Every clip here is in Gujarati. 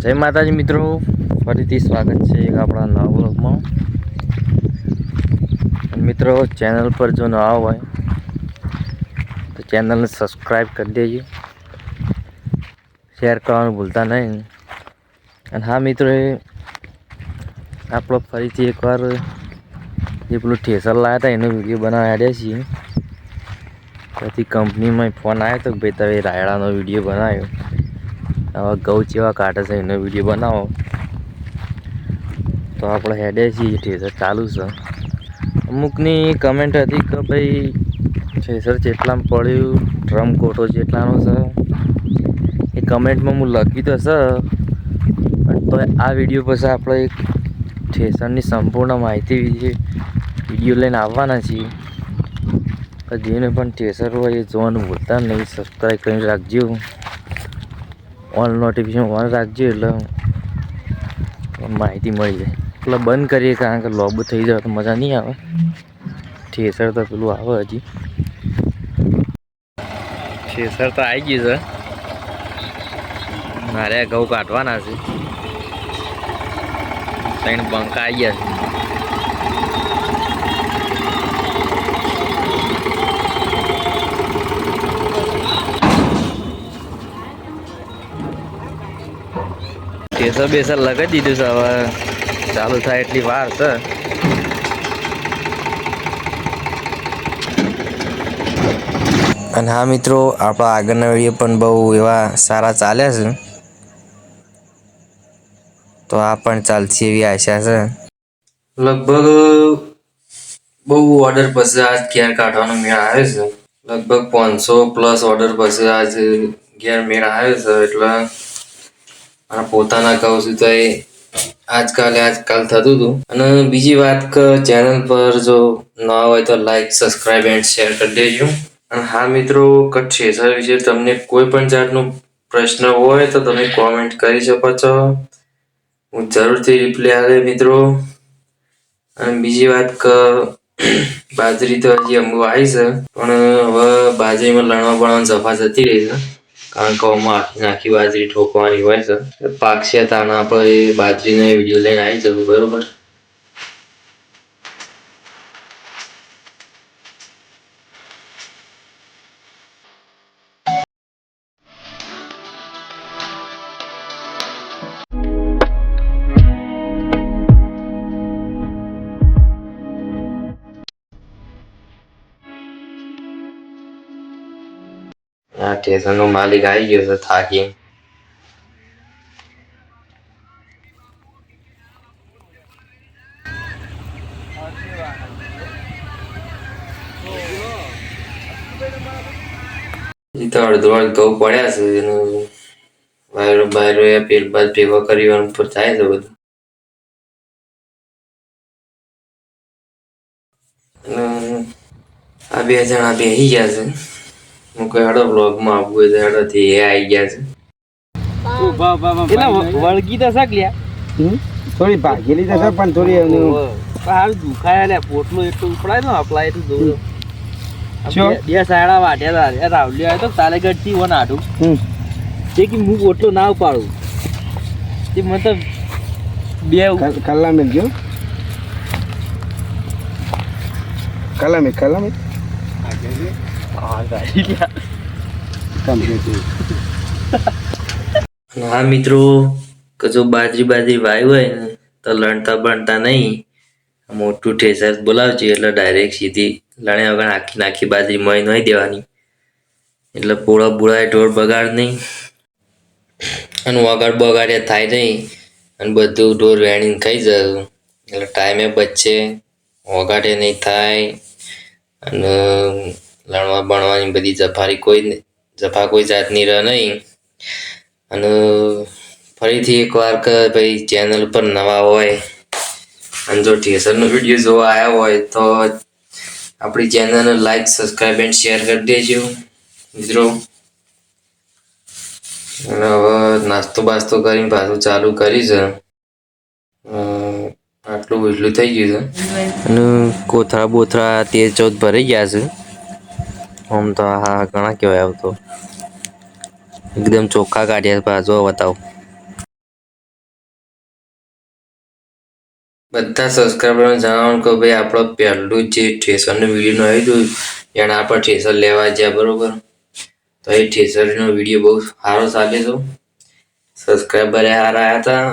જય માતાજી મિત્રો, ફરીથી સ્વાગત છે એક આપણા નવા વ્લોગમાં. મિત્રો, ચેનલ પર જો નવા હોય તો ચેનલને સબસ્ક્રાઈબ કરી દેજો, શેર કરવાનું ભૂલતા નહીં. અને હા મિત્રો, આપણો ફરીથી એકવાર જે પેલું ઠેસર લાવ્યા હતા એનો વિડીયો બનાવવા આવ્યા છીએ. પછી કંપનીમાં ફોન આવ્યો તો ભાઈ તમે રાયડાનો વિડીયો બનાવ્યો, હવે ઘઉં ચેવા કાઢે છે એનો વિડીયો બનાવો. તો આપણે હેડે છીએ, ઠેસર ચાલુ છે. અમુકની કમેન્ટ હતી કે ભાઈ ઠેસર જેટલામાં પડ્યું, ડ્રમ કોટો જેટલાનો છે. એ કમેન્ટમાં હું લખ્યું તો છે, પણ તો આ વિડીયો પછી આપણે એક ઠેસરની સંપૂર્ણ માહિતી વિડીયો લઈને આવવાના છીએ. જેને પણ ઠેસર હોય એ જોવાનું ભૂલતા નહીં, સબસ્ક્રાઈબ કરીને રાખજો, ઓલ નોટિફિકેશન ઓન રાખજો એટલે માહિતી મળી જાય. એટલે બંધ કરીએ, કારણ કે લોબો થઈ જાય તો મજા નહીં આવે. ઠેસર તો પેલું આવે હજી, ઠેસર તો આવી ગયું છે. મારે ઘઉં કાઢવાના છે, ત્રણ બંકા આવી ગયા છે. ઠેસર બેસર લગાવી દીધું છે, હવે ચાલુ થાય એટલી વાર છે. અને હા મિત્રો, આપણા આગળના વિડીયો પણ બહુ એવા સારા ચાલ્યા છે, તો આ પણ ચાલશે એવી આશા છે. લગભગ બહુ ઓર્ડર પછી આજ ઘેર કાઢવાનો મેળ આવે છે. લગભગ 500+ ઓર્ડર પછી આજ ઘેર મેળ આવ્યો છે. એટલે મારા પોતાના કહું છું તો એ આજકાલ થતું હતું. અને બીજી વાત કે ચેનલ પર જો નવા હોય તો લાઈક, સબસ્ક્રાઈબ એન્ડ શેર કરી દેજો. અને હા મિત્રો, ઠેસર વિશે તમને કોઈ પણ જાતનો પ્રશ્ન હોય તો તમે કોમેન્ટ કરી શકો છો, હું જરૂરથી રિપ્લાય આવે મિત્રો. અને બીજી વાત કે બાજરી તો હજી અમુક આવી છે, પણ હવે બાજરીમાં લણવા બણવાની જફા જતી રહી છે, કારણ કે આખી બાજરી ઠોકવાની હોય છે. પાકશે તાના આપણે બાજરીનો વિડીયો લઈને આવી જવું, બરોબર. આ ઠેસરનો માલિક આવી ગયો છે થાકી. અડધો ઘઉં પડ્યા છે, એનું વાયરો બાયરો પેટ બાદ ભેગો કરી ઉપર થાય છે બધું. આ બે જણા બેસી ગયા છે. હું કોઈ હેડો બ્લોગમાં આવવું હોય તો હેડોથી એ આવી ગયા છે. વળગી તો શક્યા થોડી ભાગેલી થશે, પણ થોડી સારું દુખાય લે. પોટલો એટલું ઉપડાય ને અપલાય એટલું દોડો. બે સાયડા વાટ્યા હતા, રાવલી આવ્યો તો તાલે ગઢથી વન આઠું જે કે હું પોટલો ના ઉપાડું તે મતલબ બે કલા મેળજો, કલા મેં હા મિત્રો, કે જો બાજરી વાવી હોય ને તો લણતા બણતા નહીં, મોટું ઠેસર બોલાવજો એટલે ડાયરેક્ટ સીધી લણ્યા વગર આખી બાજરી મળી નહીં દેવાની. એટલે પોળા બોળાય ઢોર બગાડ નહીં, અને વગાડ બગાડ્યા થાય નહીં, અને બધું ઢોર વેણીને ખાઈ જાય. એટલે ટાઈમે બચે, વગાડે નહીં થાય, અને લણવા બણવાની બધી જફા કોઈ જાતની રહે નહીં. અને ફરીથી એકવાર કે ભાઈ ચેનલ પર નવા હોય અને જો ઠેસરનો વિડીયો જોવા આવ્યા હોય તો આપણી ચેનલને લાઈક, સબસ્ક્રાઈબ એન્ડ શેર કરી દેજો મિત્રો. અને હવે નાસ્તો બાસ્તો કરીને પાછું ચાલુ કરી છે. આટલું એટલું થઈ ગયું છે. અને કોથળા બોથળા 13-14 ભરાઈ ગયા છે. આમ તો હા ઘણા કહેવાય. આવતો એકદમ ચોખ્ખા કાઢ્યા, પાછો બતાવો. બધા સબસ્ક્રાઈબરોને જણાવવાનું કે ભાઈ આપણો પહેલું જે ઠેસરનું વિડીયોનું આવ્યું હતું એના આપણે ઠેસર લેવા ગયા બરોબર. તો એ ઠેસરનો વિડીયો બહુ સારો ચાલ્યો હતો. સબસ્ક્રાઈબર સારા આવ્યા હતા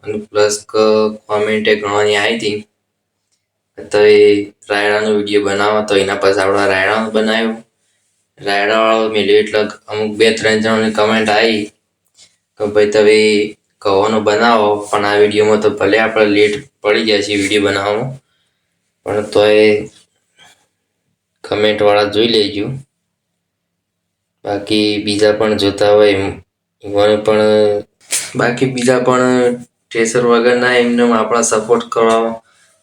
અને પ્લસ કોમેન્ટ ઘણવાની આવી હતી. તો એ રાયડાનો વિડીયો બનાવો તો એના પછી આપણે રાયડાનો બનાવ્યો. રાયડાવાળો મેળ્યો એટલે અમુક 2-3 જણાની કમેન્ટ આવી કે ભાઈ તમે કહોનો બનાવો પણ આ વિડીયોમાં તો ભલે આપણે લેટ પડી જાય છે વિડીયો બનાવવામાં પણ તો એ કમેન્ટવાળા જોઈ લેજો. બાકી બીજા પણ જોતા હોય એમને પણ બાકી બીજા પણ ઠેસર વગરના એમને આપણા સપોર્ટ કરવા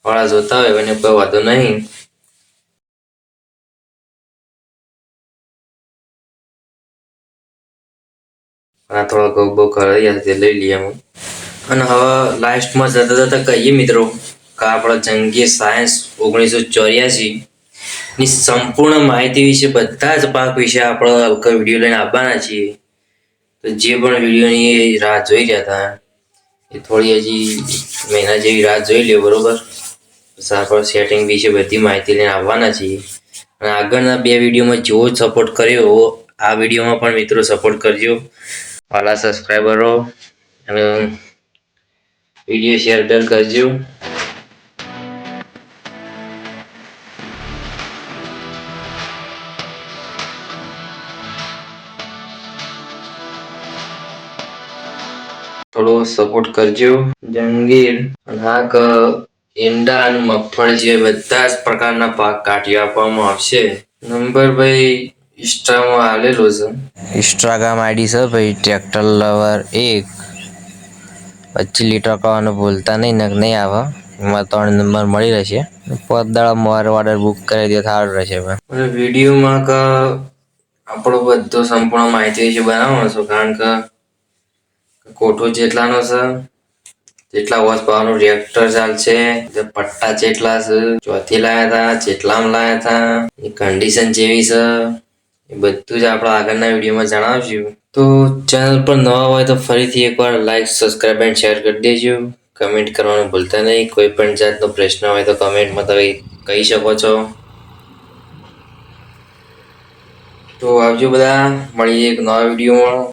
વાળા જોતા હોય એને કોઈ વાંધો નહીં. આ થોડા ગોબો કરાવી તે લઈ લઈએ અમે. અને હવે લાસ્ટમાં જતા કહીએ મિત્રો કે આપણા જંગી સાયન્સ 1984 ની સંપૂર્ણ માહિતી વિશે બધા જ પાક વિશે આપણે હલકા વિડીયો લઈને આવવાના છીએ. તો જે પણ વિડીયોની રાહ જોઈ રહ્યા હતા એ થોડી હજી મહિના જેવી રાહ જોઈ લે બરોબર. પછી આપણે સેટિંગ વિશે બધી માહિતી લઈને આવવાના છીએ. અને આગળના 2 વિડીયોમાં જેવો સપોર્ટ કર્યો આ વિડીયોમાં પણ મિત્રો સપોર્ટ કરજો વાલા સબસ્ક્રાઈબરો. અને વિડીયો શેર કરજો. થોડો સપોર્ટ કરજો જંગીર. ઈંડા અને મગફળી જેવા બધા જ પ્રકારના પાક કાઢી આપવામાં આવશે. નંબર ભાઈ ઇન્સ્ટામાં આલેલો છે. ઇન્સ્ટાગ્રામ આઈડી છે ભાઈ ટ્રેક્ટર લવર 1. 25 લીટર કરવાનું ભૂલતા નહીં નહીં આવે. એમાં 3 નંબર મળી રહેશે. 5 દાડામાં ઓર્ડર બુક કરી દે સારું રહેશે. વિડીયોમાં આપણો બધો સંપૂર્ણ માહિતી વિશે બનાવવાનો છે કારણ કે કોઠો જેટલાનો છે જેટલા વોચ પાવરનું રિએક્ટર ચાલશે પટ્ટા જેટલા છે ચોથી લાયા હતા જેટલામાં લાયા હતા એ કન્ડિશન જેવી છે એ બધું જ આપણે આગળના વિડીયોમાં જણાવશું. તો ચેનલ પર નવા હોય તો ફરીથી એકવાર લાઈક સબસ્ક્રાઈબ એન્ડ શેર કરી દેજો. કમેન્ટ કરવાનું ભૂલતા નહીં. કોઈ પણ જાતનો પ્રશ્ન હોય તો કમેન્ટમાં તમે કહી શકો છો. તો આવજો બધા મળીએ એક નવા વિડીયોમાં.